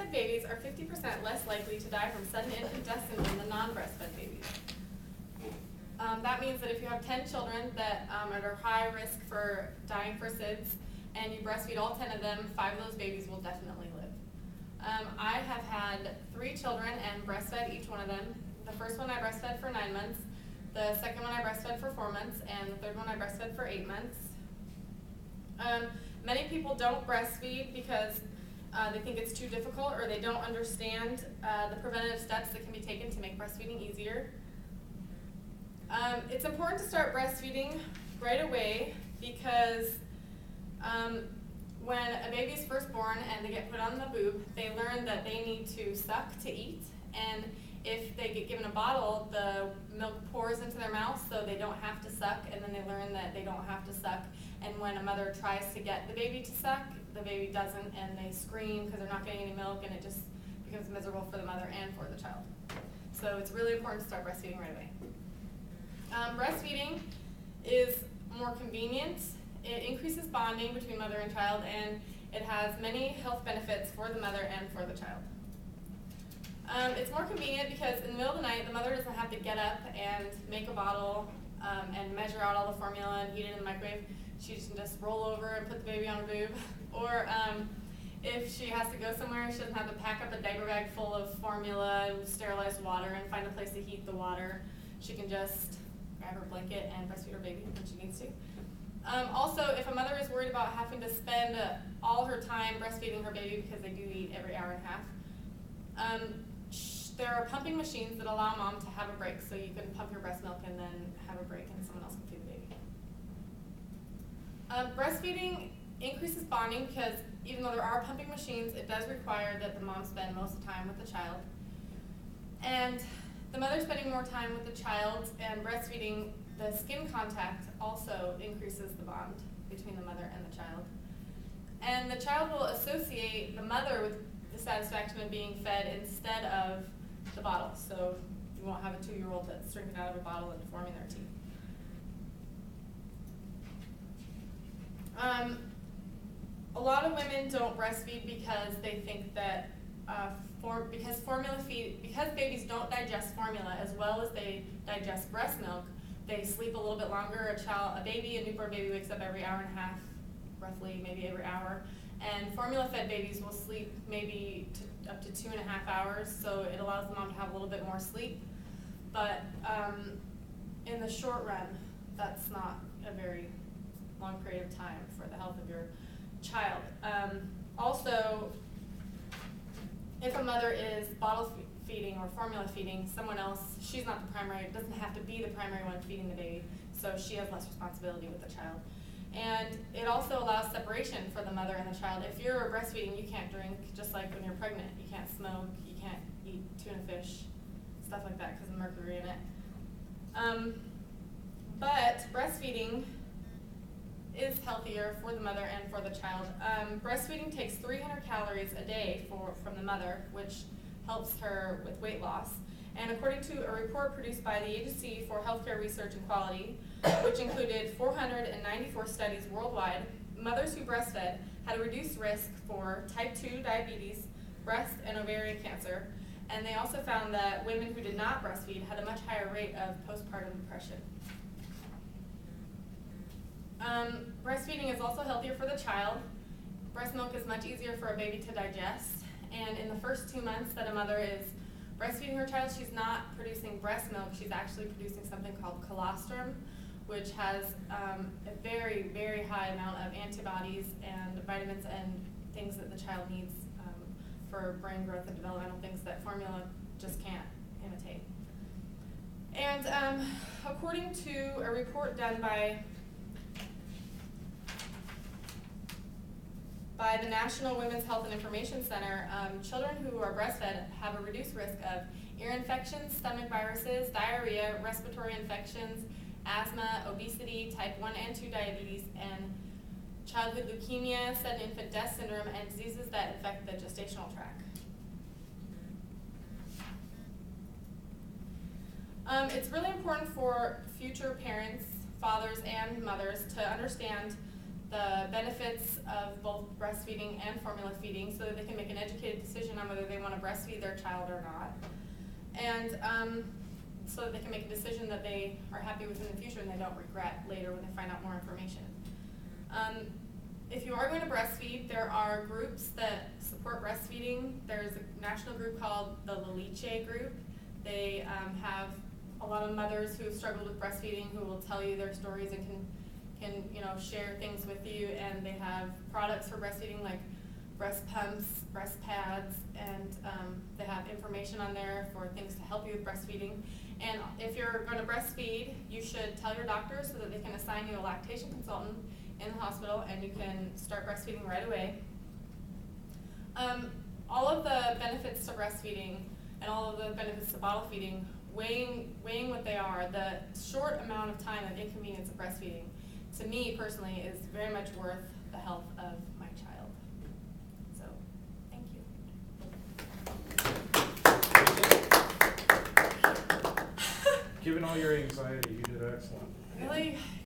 breastfed babies are 50% less likely to die from sudden infant death syndrome than non-breastfed babies. That means that if you have 10 children that are at high risk for dying for SIDS, and you breastfeed all 10 of them, 5 of those babies will definitely live. I have had 3 children and breastfed each one of them. The first one I breastfed for 9 months, the second one I breastfed for 4 months, and the third one I breastfed for 8 months. Many people don't breastfeed because they think it's too difficult, or they don't understand the preventative steps that can be taken to make breastfeeding easier. It's important to start breastfeeding right away because when a baby is first born and they get put on the boob, they learn that they need to suck to eat, and if they get given a bottle, the milk pours into their mouth so they don't have to suck, and then they learn that they don't have to suck. And when a mother tries to get the baby to suck, the baby doesn't, and they scream because they're not getting any milk, and it just becomes miserable for the mother and for the child. So it's really important to start breastfeeding right away. Breastfeeding is more convenient. It increases bonding between mother and child, and it has many health benefits for the mother and for the child. It's more convenient because in the middle of the night, the mother doesn't have to get up and make a bottle and measure out all the formula and heat it in the microwave. She can just roll over and put the baby on her boob. Or if she has to go somewhere, she doesn't have to pack up a diaper bag full of formula and sterilized water and find a place to heat the water. She can just grab her blanket and breastfeed her baby when she needs to. Also, if a mother is worried about having to spend all her time breastfeeding her baby, because they do eat every hour and a half, there are pumping machines that allow mom to have a break, so you can pump your breast milk and then have a break and someone else can feed the baby. Breastfeeding increases bonding because even though there are pumping machines, it does require that the mom spend most of the time with the child. And the mother spending more time with the child and breastfeeding, the skin contact also increases the bond between the mother and the child. And the child will associate the mother with the satisfaction of being fed instead of the bottle. So you won't have a 2-year-old that's drinking out of a bottle and deforming their teeth. A lot of women don't breastfeed because they think that because babies don't digest formula as well as they digest breast milk, they sleep a little bit longer. A newborn baby wakes up every hour and a half, roughly, maybe every hour. And formula-fed babies will sleep maybe up to 2.5 hours, so it allows the mom to have a little bit more sleep. But in the short run, that's not a very long period of time for the health of your child. Also, if a mother is bottle feeding or formula feeding someone else, she's not the primary, it doesn't have to be the primary one feeding the baby, so she has less responsibility with the child. And it also allows separation for the mother and the child. If you're breastfeeding, you can't drink, just like when you're pregnant. You can't smoke, you can't eat tuna fish, stuff like that because of mercury in it. But breastfeeding is healthier for the mother and for the child. Breastfeeding takes 300 calories a day from the mother, which helps her with weight loss. And according to a report produced by the Agency for Healthcare Research and Quality, which included 494 studies worldwide, mothers who breastfed had a reduced risk for type 2 diabetes, breast and ovarian cancer, and they also found that women who did not breastfeed had a much higher rate of postpartum depression. Breastfeeding is also healthier for the child. Breast milk is much easier for a baby to digest, and in the first 2 months that a mother is breastfeeding her child, she's not producing breast milk, she's actually producing something called colostrum, which has a very, very high amount of antibodies and vitamins and things that the child needs for brain growth and developmental things that formula just can't imitate. And according to a report done by the National Women's Health and Information Center, children who are breastfed have a reduced risk of ear infections, stomach viruses, diarrhea, respiratory infections, asthma, obesity, type 1 and 2 diabetes, and childhood leukemia, sudden infant death syndrome, and diseases that affect the gestational tract. It's really important for future parents, fathers, and mothers to understand the benefits of both breastfeeding and formula feeding so that they can make an educated decision on whether they want to breastfeed their child or not. And so that they can make a decision that they are happy with in the future and they don't regret later when they find out more information. If you are going to breastfeed, there are groups that support breastfeeding. There's a national group called the Leliche group. They have a lot of mothers who have struggled with breastfeeding who will tell you their stories and can share things with you. And they have products for breastfeeding like breast pumps, breast pads, and they have information on there for things to help you with breastfeeding. And if you're going to breastfeed, you should tell your doctor so that they can assign you a lactation consultant in the hospital and you can start breastfeeding right away. All of the benefits to breastfeeding and all of the benefits to bottle feeding, weighing what they are, the short amount of time of inconvenience of breastfeeding, to me personally, is very much worth the health of my child. So, thank you. Given all your anxiety, you did excellent. Really?